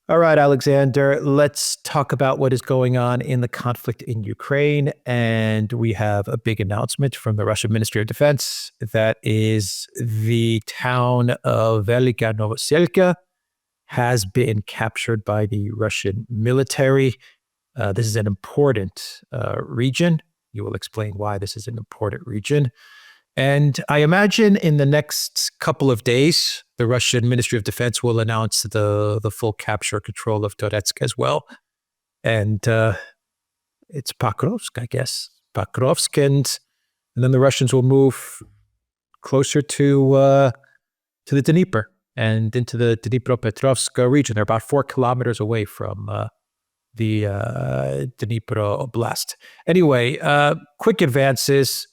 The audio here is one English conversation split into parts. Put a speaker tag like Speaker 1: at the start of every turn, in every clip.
Speaker 1: All right, Alexander, let's talk about what is going on in the conflict in Ukraine. And we have a big announcement from the Russian Ministry of Defense. That is the town of Velyka Novosilka has been captured by the Russian military. This is an important region. You will explain why this is an important region. And I imagine in the next couple of days, the Russian Ministry of Defense will announce the full capture control of Donetsk as well. And it's Pokrovsk, I guess. Pokrovsk, and then the Russians will move closer to the Dnieper and into the Dnipropetrovsk region. They're about 4 kilometers away from the Dnipro Oblast. Anyway, quick advances.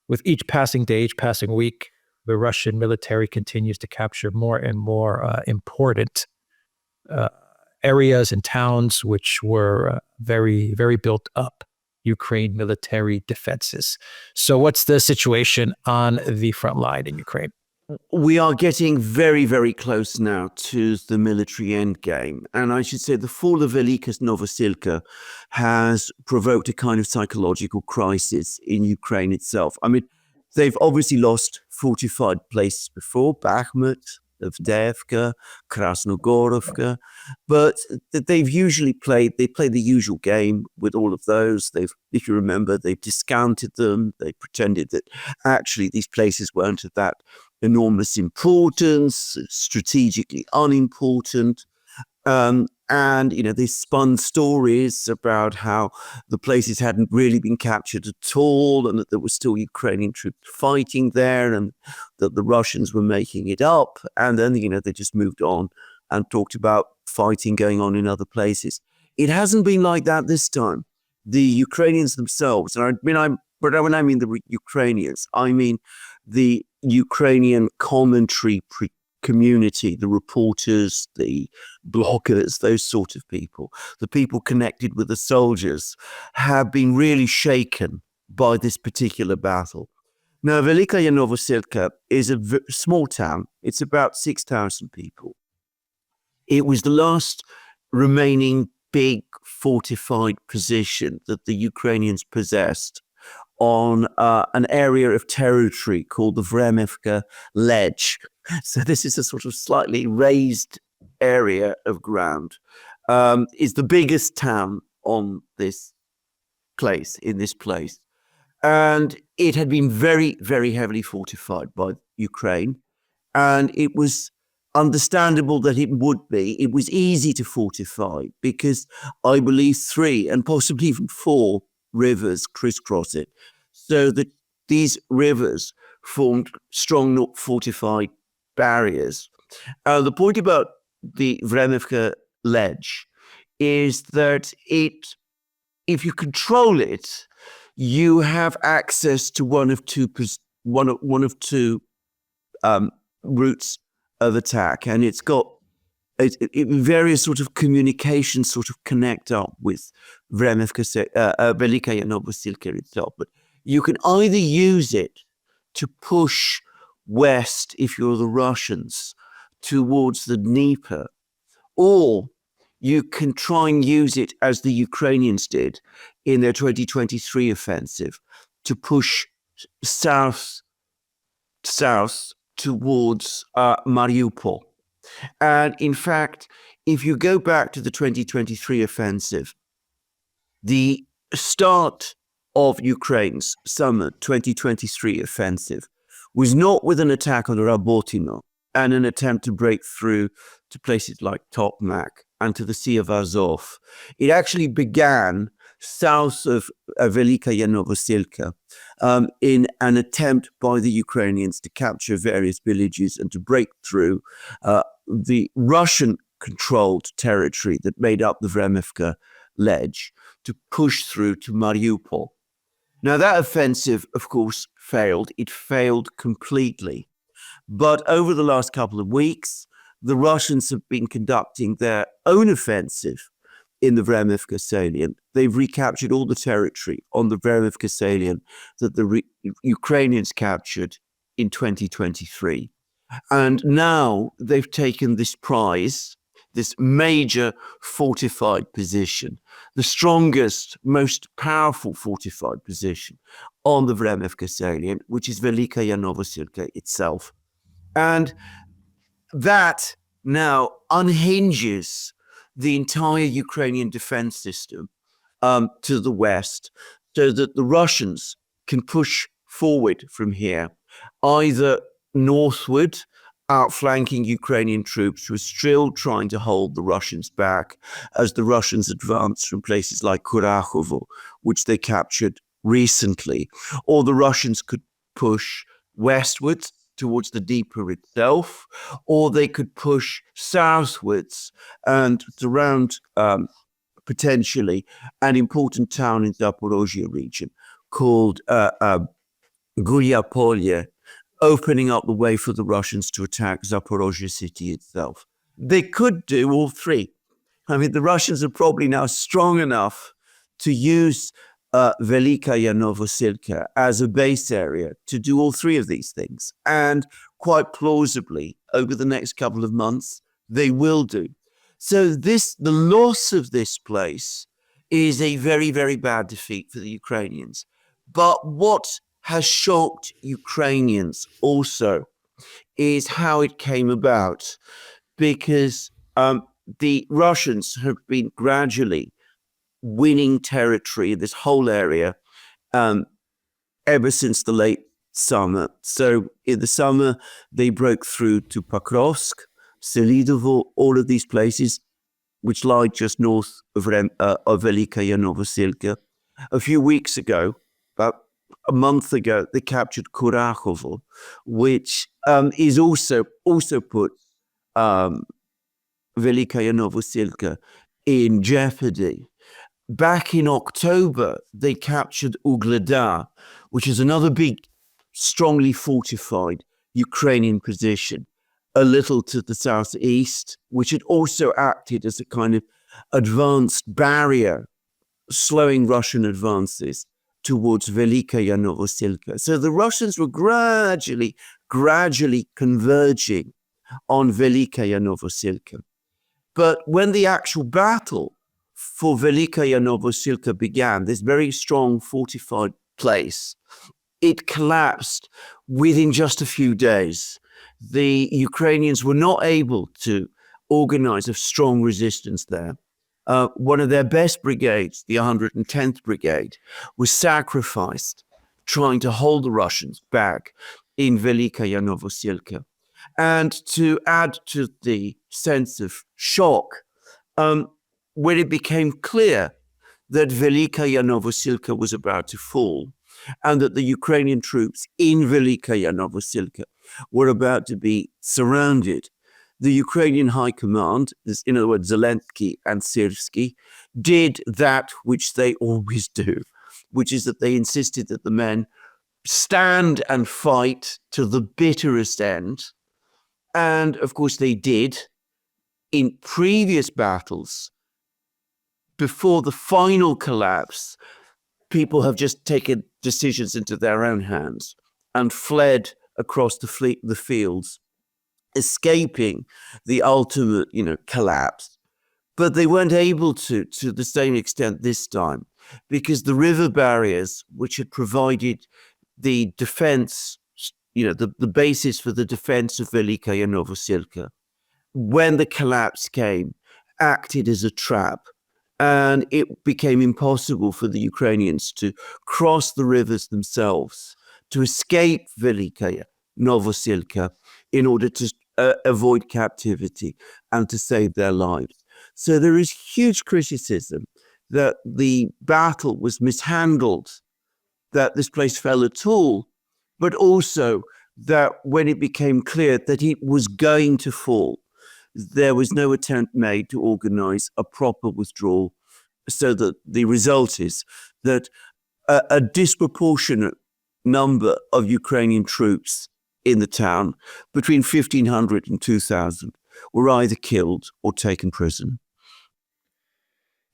Speaker 1: With each passing day, each passing week, the Russian military continues to capture more and more important areas and towns which were very, very built up Ukraine military defenses. So what's the situation on the front line in Ukraine?
Speaker 2: We are getting very, very close now to the military endgame. And I should say the fall of Velyka Novosilka has provoked a kind of psychological crisis in Ukraine itself. I mean, they've obviously lost fortified places before, Bakhmut, Avdiivka, Krasnogorovka, but they've usually they play the usual game with all of those. If you remember, they've discounted them. They pretended that actually these places weren't of that enormous importance, strategically unimportant. And, they spun stories about how the places hadn't really been captured at all and that there were still Ukrainian troops fighting there and that the Russians were making it up. And then, they just moved on and talked about fighting going on in other places. It hasn't been like that this time. The Ukrainians themselves, and when I mean the Ukrainians, I mean the Ukrainian commentary community, the reporters, the bloggers, those sort of people, the people connected with the soldiers, have been really shaken by this particular battle. Now, Velyka Novosilka is a small town. It's about 6,000 people. It was the last remaining big fortified position that the Ukrainians possessed on an area of territory called the Vremivka Ledge. So this is a sort of slightly raised area of ground. Is the biggest town on this place, And it had been very, very heavily fortified by Ukraine. And it was understandable that it would be. It was easy to fortify because I believe 3 and possibly even 4 rivers crisscross it, so that these rivers formed strong fortified barriers. The point about the Vremivka Ledge is that if you control it, you have access to one of two routes of attack, and it's got various sort of communications sort of connect up with Velyka Novosilka itself. But you can either use it to push west, if you're the Russians, towards the Dnieper, or you can try and use it as the Ukrainians did in their 2023 offensive to push south towards Mariupol. And in fact, if you go back to the 2023 offensive, the start of Ukraine's summer 2023 offensive was not with an attack on Rabotino and an attempt to break through to places like Tokmak and to the Sea of Azov. It actually began south of Velyka Novosilka in an attempt by the Ukrainians to capture various villages and to break through the Russian-controlled territory that made up the Vremivka Ledge to push through to Mariupol. Now, that offensive, of course, failed. It failed completely. But over the last couple of weeks, the Russians have been conducting their own offensive in the Vremivka salient. They've recaptured all the territory on the Vremivka salient that the Ukrainians captured in 2023. And now they've taken this prize, this major fortified position, the strongest, most powerful fortified position on the Vremevka salient, which is Velyka Novosilka itself. And that now unhinges the entire Ukrainian defense system to the west, so that the Russians can push forward from here, either northward, outflanking Ukrainian troops who are still trying to hold the Russians back as the Russians advance from places like Kurachovo, which they captured recently, or the Russians could push westwards towards the Dnieper itself, or they could push southwards and surround potentially an important town in Zaporozhye region called Guryapolye, opening up the way for the Russians to attack Zaporozhye city itself. They could do all three. I mean, the Russians are probably now strong enough to use Velyka Novosilka as a base area to do all three of these things. And quite plausibly, over the next couple of months, they will do. So the loss of this place is a very, very bad defeat for the Ukrainians. But what has shocked Ukrainians also is how it came about, because the Russians have been gradually winning territory in this whole area ever since the late summer. So in the summer, they broke through to Pokrovsk, Selidovo, all of these places, which lie just north of Velyka Novosilka. A few weeks ago, about a month ago, they captured Kurachovo, which is also put Velyka Novosilka in jeopardy. Back in October, they captured Ugleda, which is another big, strongly fortified Ukrainian position, a little to the southeast, which had also acted as a kind of advanced barrier, slowing Russian advances towards Velyka Novosilka. So the Russians were gradually converging on Velyka Novosilka. But when the actual battle for Velyka Novosilka began, this very strong fortified place, it collapsed within just a few days. The Ukrainians were not able to organize a strong resistance there. One of their best brigades, the 110th Brigade, was sacrificed trying to hold the Russians back in Velyka Novosilka. And to add to the sense of shock, when it became clear that Velyka Novosilka was about to fall, and that the Ukrainian troops in Velyka Novosilka were about to be surrounded, the Ukrainian High Command, in other words, Zelensky and Syrsky, did that which they always do, which is that they insisted that the men stand and fight to the bitterest end. And of course they did. In previous battles, before the final collapse, people have just taken decisions into their own hands and fled across the fields, escaping the ultimate, collapse. But they weren't able to the same extent this time, because the river barriers, which had provided the defense, the basis for the defense of Velyka Novosilka, when the collapse came, acted as a trap. And it became impossible for the Ukrainians to cross the rivers themselves, to escape Velyka Novosilka in order to avoid captivity and to save their lives. So there is huge criticism that the battle was mishandled, that this place fell at all, but also that when it became clear that it was going to fall, there was no attempt made to organize a proper withdrawal, so that the result is that a disproportionate number of Ukrainian troops in the town, between 1,500 and 2,000, were either killed or taken prisoner.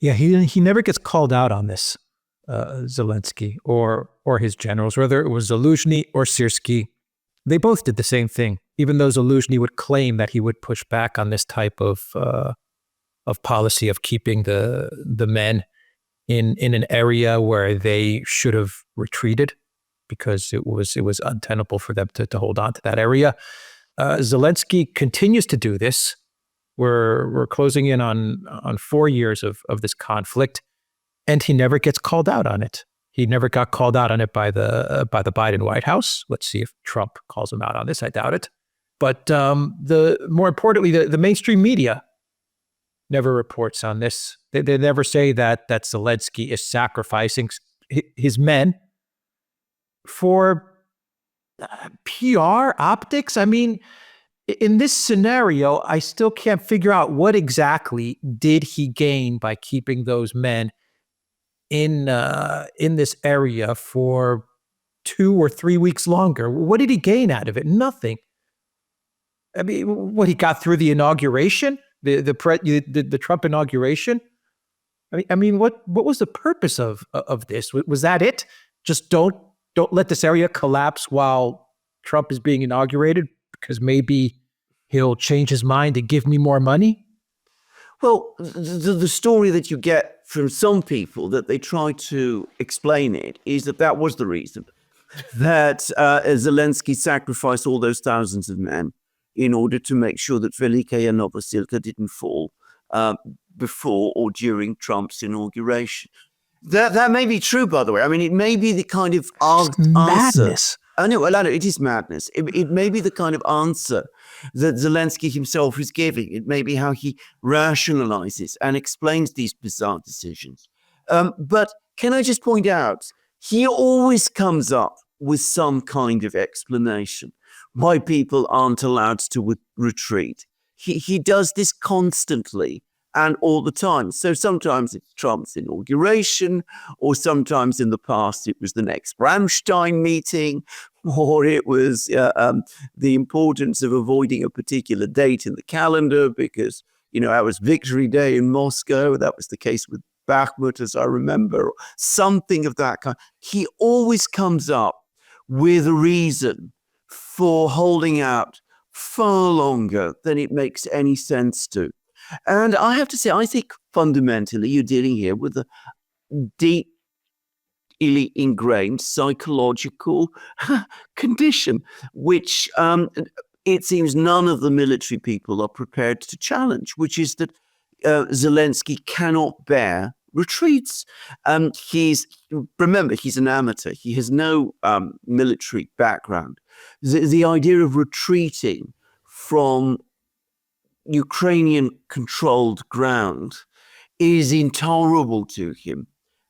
Speaker 1: Yeah, he never gets called out on this, Zelensky or his generals, whether it was Zaluzhny or Syrsky. They both did the same thing, even though Zaluzhny would claim that he would push back on this type of policy of keeping the men in an area where they should have retreated because it was untenable for them to hold on to that area. Zelensky continues to do this. We're closing in on 4 years of this conflict, and he never gets called out on it. He never got called out on it by the Biden White House. Let's see if Trump calls him out on this. I doubt it. But more importantly, the mainstream media never reports on this. They never say that Zelensky is sacrificing his men for PR optics. I mean, in this scenario, I still can't figure out what exactly did he gain by keeping those men in this area for 2 or 3 weeks longer. What did he gain out of it? Nothing. I mean, what he got through the inauguration, the Trump inauguration. I mean, what was the purpose of this? Was that it? Just don't let this area collapse while Trump is being inaugurated, because maybe he'll change his mind and give me more money?
Speaker 2: Well, the story that you get from some people that they try to explain it is that was the reason that Zelensky sacrificed all those thousands of men in order to make sure that Velyka Novosilka didn't fall before or during Trump's inauguration. That may be true, by the way. I mean, it may be the kind of answer.
Speaker 1: Madness.
Speaker 2: I know, it is madness. It may be the kind of answer that Zelensky himself is giving. It may be how he rationalizes and explains these bizarre decisions. But can I just point out, he always comes up with some kind of explanation why people aren't allowed to retreat. He does this constantly and all the time. So sometimes it's Trump's inauguration, or sometimes in the past it was the next Ramstein meeting, or it was the importance of avoiding a particular date in the calendar because, that was Victory Day in Moscow. That was the case with Bakhmut, as I remember, or something of that kind. He always comes up with a reason for holding out far longer than it makes any sense to. And I have to say, I think fundamentally you're dealing here with a deeply ingrained psychological condition, which it seems none of the military people are prepared to challenge, which is that Zelensky cannot bear retreats. He's an amateur. He has no military background. The idea of retreating from Ukrainian-controlled ground is intolerable to him.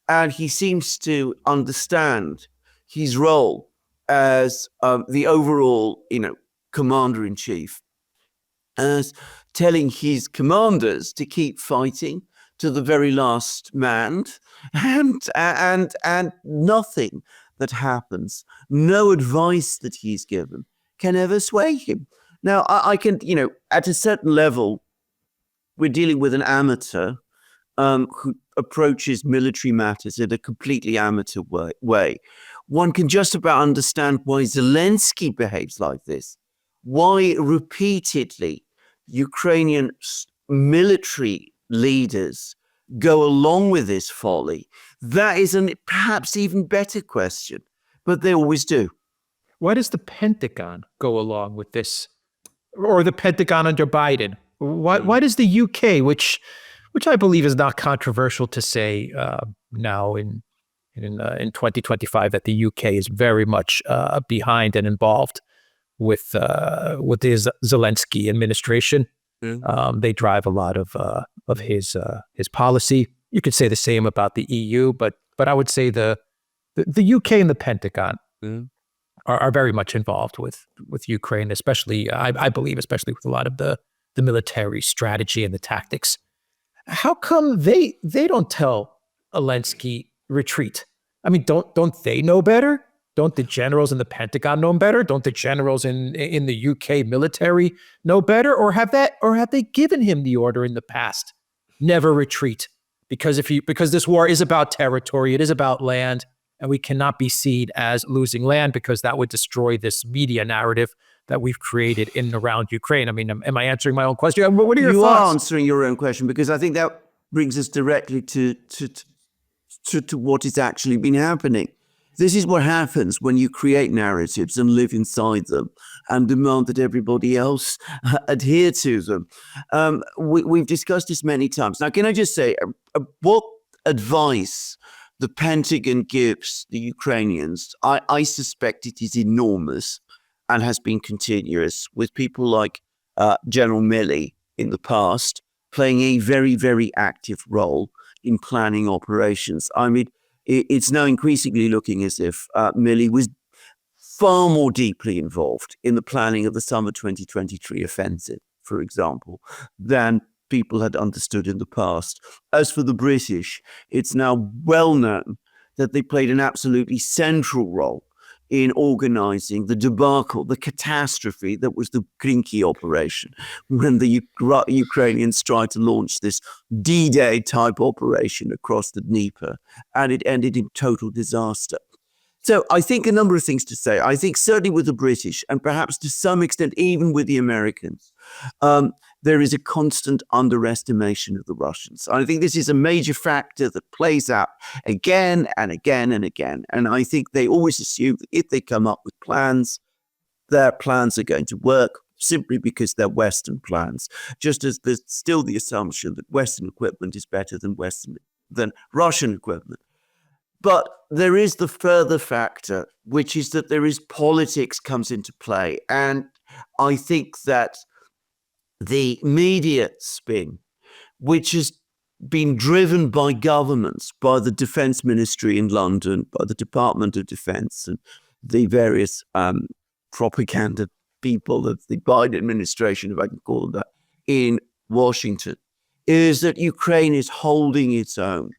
Speaker 2: And he seems to understand his role as the overall, commander-in-chief, as telling his commanders to keep fighting to the very last man, and nothing that happens, no advice that he's given can ever sway him. Now, I can, at a certain level, we're dealing with an amateur who approaches military matters in a completely amateur way. One can just about understand why Zelensky behaves like this, why repeatedly Ukrainian military leaders go along with this folly. That is a perhaps even better question, but they always do.
Speaker 1: Why does the Pentagon go along with this? Or the Pentagon under Biden? Why does the UK, which I believe is not controversial to say now in 2025, that the UK is very much behind and involved with the Zelensky administration. They drive a lot of his policy. You could say the same about the EU, but I would say the UK and the Pentagon are very much involved with Ukraine, especially, I believe, especially with a lot of the military strategy and the tactics. How come they don't tell Zelensky retreat? I mean, don't they know better? Don't the generals in the Pentagon know better? Don't the generals in the UK military know better? Or have they given him the order in the past? Never retreat. Because this war is about territory, it is about land, and we cannot be seen as losing land, because that would destroy this media narrative that we've created in and around Ukraine? I mean, am I answering my own question? What are your
Speaker 2: You
Speaker 1: thoughts?
Speaker 2: are answering your own question, because I think that brings us directly to what has actually been happening. This is what happens when you create narratives and live inside them and demand that everybody else adhere to them. We've discussed this many times. Now, can I just say, what advice the Pentagon gives the Ukrainians, I suspect it is enormous and has been continuous, with people like General Milley in the past playing a very, very active role in planning operations. I mean, it's now increasingly looking as if Milley was far more deeply involved in the planning of the summer 2023 offensive, for example, than people had understood in the past. As for the British, it's now well known that they played an absolutely central role in organizing the debacle, the catastrophe that was the Krinky operation, when the Ukrainians tried to launch this D-Day type operation across the Dnieper, and it ended in total disaster. So I think a number of things to say. I think certainly with the British, and perhaps to some extent even with the Americans, there is a constant underestimation of the Russians. I think this is a major factor that plays out again and again and again. And I think they always assume that if they come up with plans, their plans are going to work simply because they're Western plans, just as there's still the assumption that Western equipment is better than Russian equipment. But there is the further factor, which is that there is politics comes into play. And I think that the media spin, which has been driven by governments, by the Defense Ministry in London, by the Department of Defense, and the various propaganda people of the Biden administration, if I can call them that, in Washington, is that Ukraine is holding its own.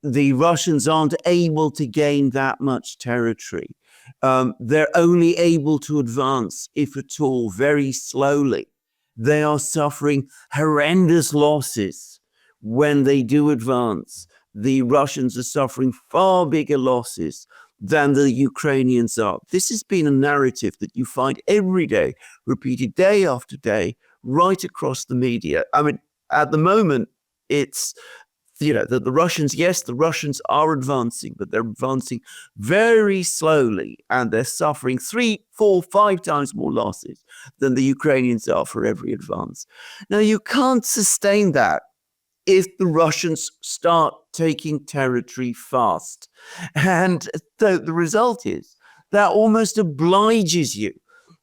Speaker 2: The Russians aren't able to gain that much territory. They're only able to advance, if at all, very slowly. They are suffering horrendous losses when they do advance. The Russians are suffering far bigger losses than the Ukrainians are. This has been a narrative that you find every day, repeated day after day, right across the media. I mean, at the moment, it's the Russians, yes, the Russians are advancing, but they're advancing very slowly, and they're suffering 3, 4, 5 times more losses than the Ukrainians are for every advance. Now, you can't sustain that if the Russians start taking territory fast. And the result is that almost obliges you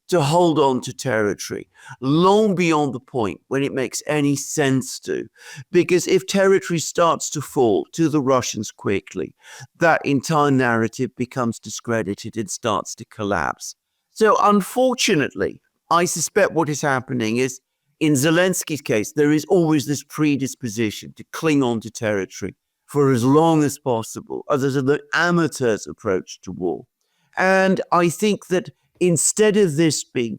Speaker 2: to hold on to territory long beyond the point when it makes any sense to. Because if territory starts to fall to the Russians quickly, that entire narrative becomes discredited and starts to collapse. So unfortunately, I suspect what is happening is, in Zelensky's case, there is always this predisposition to cling on to territory for as long as possible, as an amateur's approach to war. And I think that instead of this being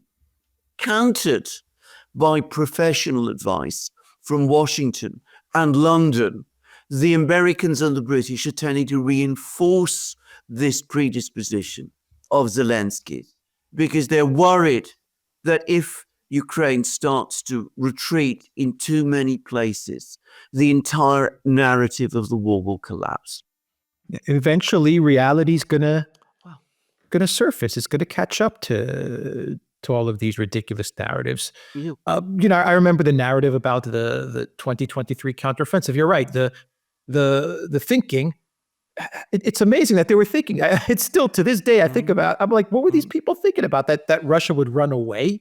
Speaker 2: countered by professional advice from Washington and London, the Americans and the British are tending to reinforce this predisposition of Zelensky, because they're worried that if Ukraine starts to retreat in too many places, the entire narrative of the war will collapse.
Speaker 1: Eventually, reality's gonna surface. It's gonna catch up to all of these ridiculous narratives.
Speaker 2: Yeah.
Speaker 1: I remember the narrative about the 2023 counteroffensive. You're right. The thinking. It's amazing that they were thinking. It's still to this day I think about. I'm like, what were these people thinking about? That Russia would run away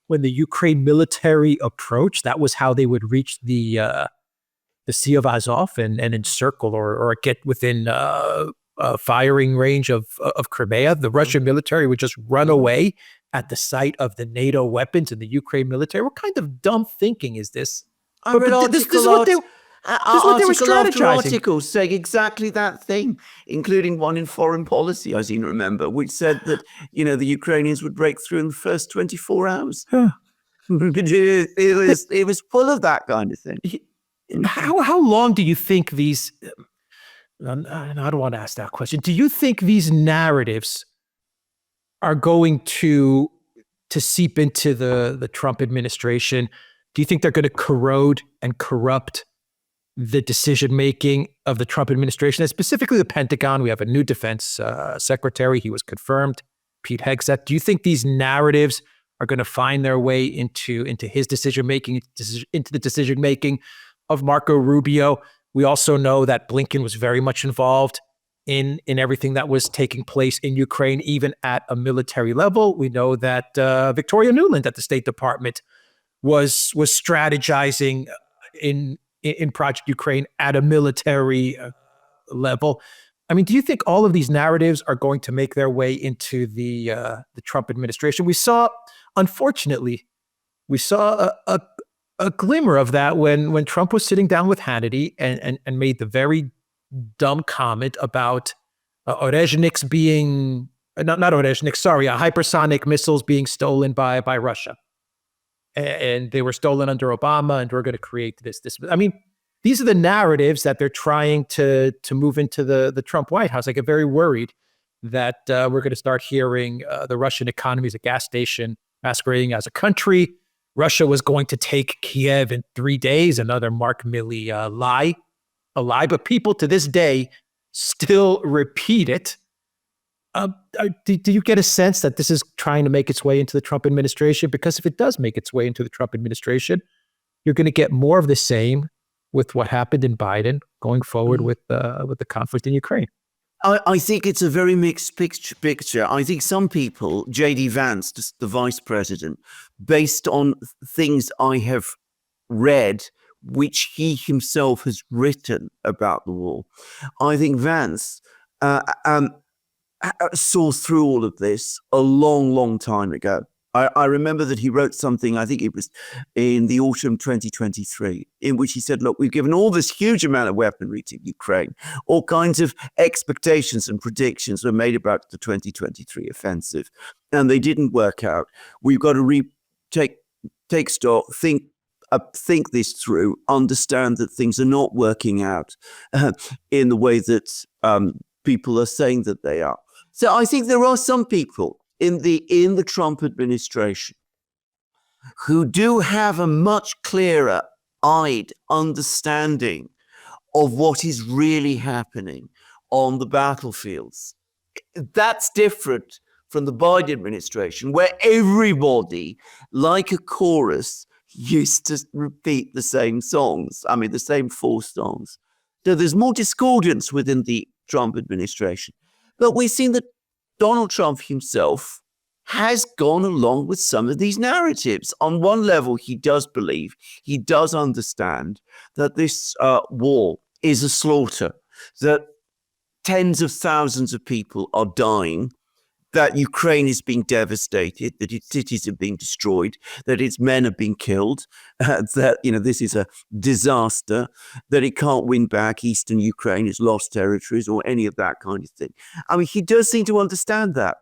Speaker 1: when the Ukraine military approached. That was how they would reach the Sea of Azov and encircle or get within firing range of Crimea. The Russian military would just run away at the sight of the NATO weapons and the Ukraine military. What kind of dumb thinking is this?
Speaker 2: I read
Speaker 1: this is what they were strategizing.
Speaker 2: Articles saying exactly that thing, including one in Foreign Policy, I seem to remember, which said that the Ukrainians would break through in the first 24 hours. It was full of that kind of thing.
Speaker 1: How long do you think these? I don't want to ask that question. Do you think these narratives are going to to seep into the Trump administration? Do you think they're going to corrode and corrupt the decision-making of the Trump administration, and specifically the Pentagon? We have a new defense secretary. He was confirmed, Pete Hegseth. Do you think these narratives are going to find their way into his decision-making, into the decision-making of Marco Rubio? We also know that Blinken was very much involved in everything that was taking place in Ukraine, even at a military level. We know that Victoria Nuland at the State Department was strategizing in Project Ukraine at a military level. I mean, do you think all of these narratives are going to make their way into the Trump administration? Unfortunately, we saw a glimmer of that when Trump was sitting down with Hannity and made the very dumb comment about Orezhnik's being not Orezhnik, sorry, hypersonic missiles being stolen by Russia. And they were stolen under Obama, and we're going to create this. I mean, these are the narratives that they're trying to move into the Trump White House. I get very worried that we're going to start hearing the Russian economy is a gas station masquerading as a country. Russia was going to take Kiev in 3 days, another Mark Milley lie. But people to this day still repeat it. Do you get a sense that this is trying to make its way into the Trump administration? Because if it does make its way into the Trump administration, you're going to get more of the same with what happened in Biden going forward with the conflict in Ukraine.
Speaker 2: I think it's a very mixed picture. I think some people, J.D. Vance, the vice president, based on things I have read, which he himself has written about the war, I think Vance saw through all of this a long, long time ago. I remember that he wrote something, I think it was in the autumn 2023, in which he said, look, we've given all this huge amount of weaponry to Ukraine. All kinds of expectations and predictions were made about the 2023 offensive, and they didn't work out. We've got to take stock, think this through, understand that things are not working out in the way that people are saying that they are. So I think there are some people in the Trump administration who do have a much clearer-eyed understanding of what is really happening on the battlefields. That's different from the Biden administration, where everybody, like a chorus, used to repeat the same songs. I mean, the same 4 songs. So there's more discordance within the Trump administration. But we've seen that Donald Trump himself has gone along with some of these narratives. On one level, he does believe, he does understand that this war is a slaughter, that tens of thousands of people are dying, that Ukraine is being devastated, that its cities are being destroyed, that its men are being killed, that this is a disaster, that it can't win back Eastern Ukraine, it's lost territories, or any of that kind of thing. I mean, he does seem to understand that,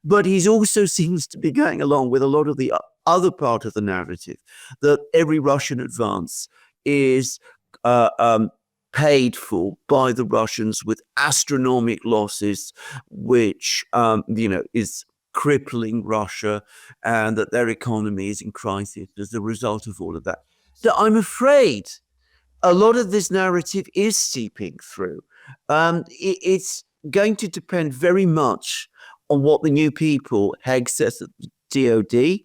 Speaker 2: but he also seems to be going along with a lot of the other part of the narrative, that every Russian advance is paid for by the Russians with astronomical losses, which is crippling Russia, and that their economy is in crisis as a result of all of that. So I'm afraid a lot of this narrative is seeping through. It's going to depend very much on what the new people, Hegseth at the DOD,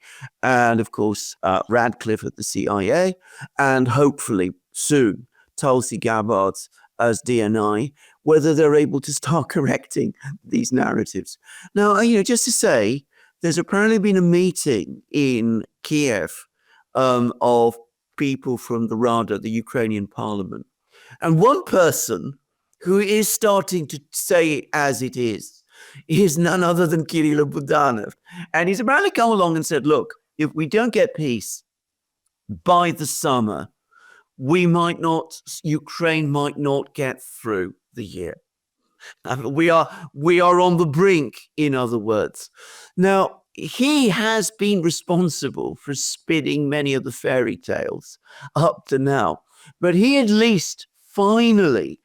Speaker 2: and of course Radcliffe at the CIA, and hopefully soon Tulsi Gabbard as DNI, whether they're able to start correcting these narratives. Now, just to say, there's apparently been a meeting in Kiev of people from the Rada, the Ukrainian parliament. And one person who is starting to say it as it is none other than Kirill Budanov. And he's apparently come along and said, look, if we don't get peace by the summer, Ukraine might not get through the year. We are on the brink, in other words. Now, he has been responsible for spinning many of the fairy tales up to now, but he at least finally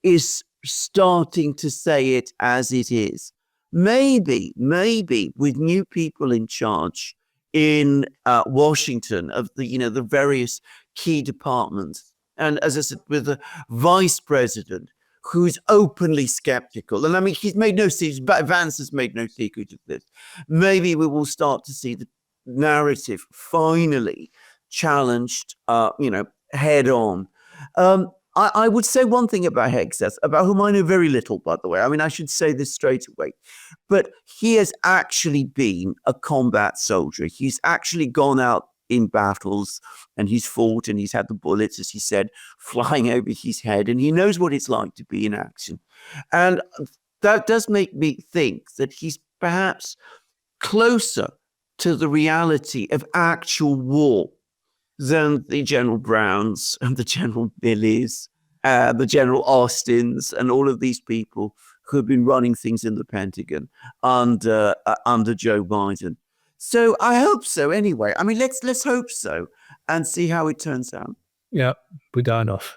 Speaker 2: is starting to say it as it is. Maybe with new people in charge in Washington of the various key departments. And as I said, with the vice president who's openly skeptical. And I mean, he's made no secret, Vance has made no secret of this. Maybe we will start to see the narrative finally challenged, head on. I would say one thing about Hegseth, about whom I know very little, by the way. I mean, I should say this straight away. But he has actually been a combat soldier. He's actually gone out in battles and he's fought and he's had the bullets, as he said, flying over his head. And he knows what it's like to be in action. And that does make me think that he's perhaps closer to the reality of actual war than the General Browns and the General Billies, the General Austins, and all of these people who have been running things in the Pentagon under Joe Biden. So I hope so. Anyway, I mean, let's hope so and see how it turns out.
Speaker 1: Yeah, Budanov.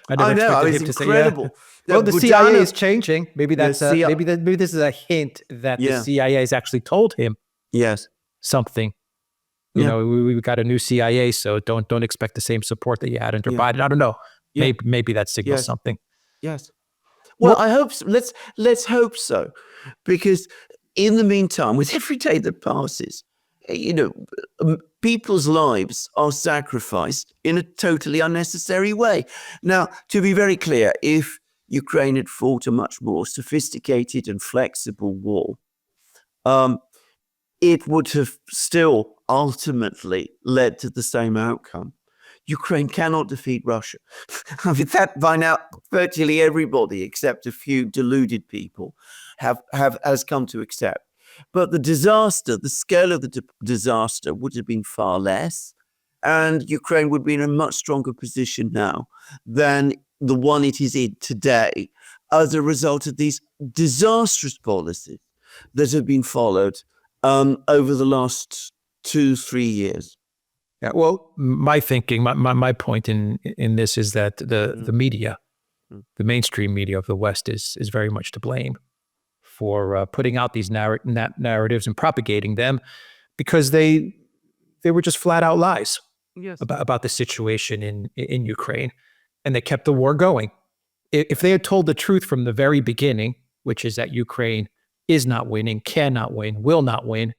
Speaker 2: I know, it's incredible.
Speaker 1: Well, the CIA is changing. Maybe that's maybe this is a hint that the CIA has actually told him something. You know, we got a new CIA, so don't expect the same support that you had under Biden. I don't know. Maybe that signals something.
Speaker 2: Yes. Well, I hope so. Let's hope so, because in the meantime, with every day that passes, people's lives are sacrificed in a totally unnecessary way. Now, to be very clear, if Ukraine had fought a much more sophisticated and flexible war, it would have still ultimately led to the same outcome. Ukraine cannot defeat Russia. I mean, that by now, virtually everybody, except a few deluded people, has come to accept. But the scale of the disaster would have been far less, and Ukraine would be in a much stronger position now than the one it is in today as a result of these disastrous policies that have been followed over the last 2-3 years.
Speaker 1: Yeah, well, my thinking, my point in this is that the media, the mainstream media of the West is very much to blame for putting out these narratives and propagating them, because they were just flat out lies about the situation in Ukraine, and they kept the war going. If they had told the truth from the very beginning, which is that Ukraine is not winning, cannot win, will not win,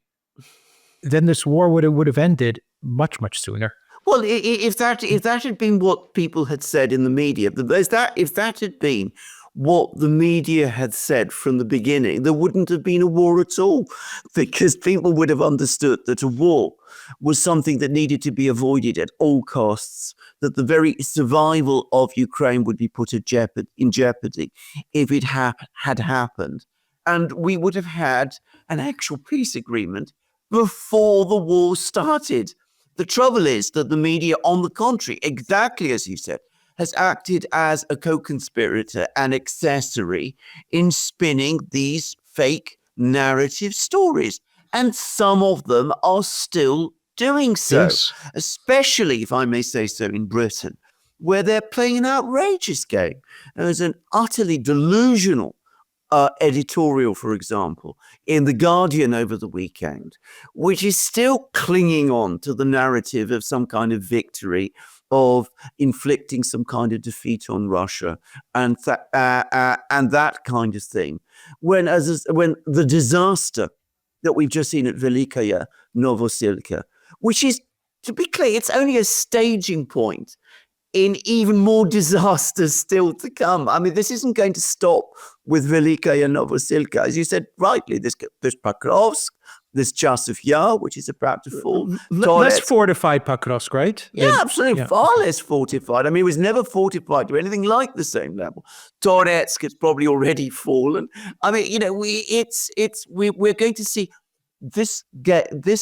Speaker 1: then this war would have ended much sooner.
Speaker 2: Well, if that had been what people had said in the media, if that had been what the media had said from the beginning, there wouldn't have been a war at all, because people would have understood that a war was something that needed to be avoided at all costs, that the very survival of Ukraine would be put in jeopardy if it had happened. And we would have had an actual peace agreement before the war started. The trouble is that the media, on the contrary, exactly as you said, has acted as a co-conspirator and accessory in spinning these fake narrative stories. And some of them are still doing so, especially, if I may say so, in Britain, where they're playing an outrageous game. There's an utterly delusional editorial, for example, in The Guardian over the weekend, which is still clinging on to the narrative of some kind of victory, of inflicting some kind of defeat on Russia, and that kind of thing. When the disaster that we've just seen at Velyka Novosilka, which is, to be clear, it's only a staging point in even more disasters still to come. I mean, this isn't going to stop with Velyka Novosilka. As you said rightly, there's Pakrovsk, there's Chasiv Yar, which is about to fall.
Speaker 1: Less fortified Pakrovsk, right?
Speaker 2: Yeah, absolutely. Far less fortified. I mean, it was never fortified to anything like the same level. Donetsk has probably already fallen. I mean, we're going to see this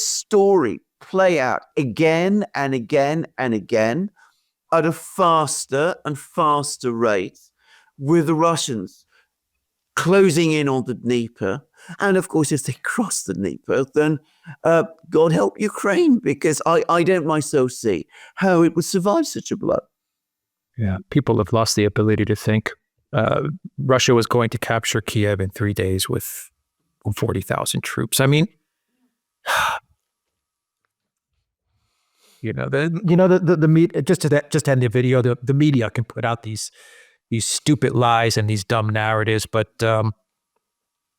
Speaker 2: story play out again and again and again at a faster and faster rate, with the Russians closing in on the Dnieper. And of course, if they cross the Dnieper, then God help Ukraine, because I don't myself see how it would survive such a blow.
Speaker 1: Yeah, people have lost the ability to think. Russia was going to capture Kiev in 3 days with 40,000 troops. I mean, The media, just to end the video, the media can put out these stupid lies and these dumb narratives, but a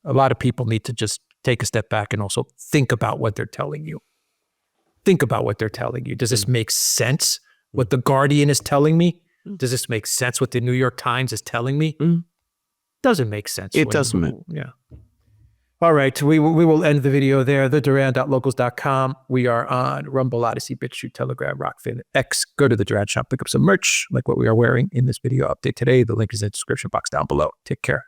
Speaker 1: lot of people need to just take a step back and also think about what they're telling you. Think about what they're telling you. Does this make sense? What The Guardian is telling me? Does this make sense? What the New York Times is telling me? Doesn't make sense.
Speaker 2: It doesn't.
Speaker 1: Yeah. All right. We will end the video there. TheDuran.locals.com. We are on Rumble, Odyssey, BitChute, Telegram, Rockfin, X. Go to the Duran shop, pick up some merch like what we are wearing in this video update today. The link is in the description box down below. Take care.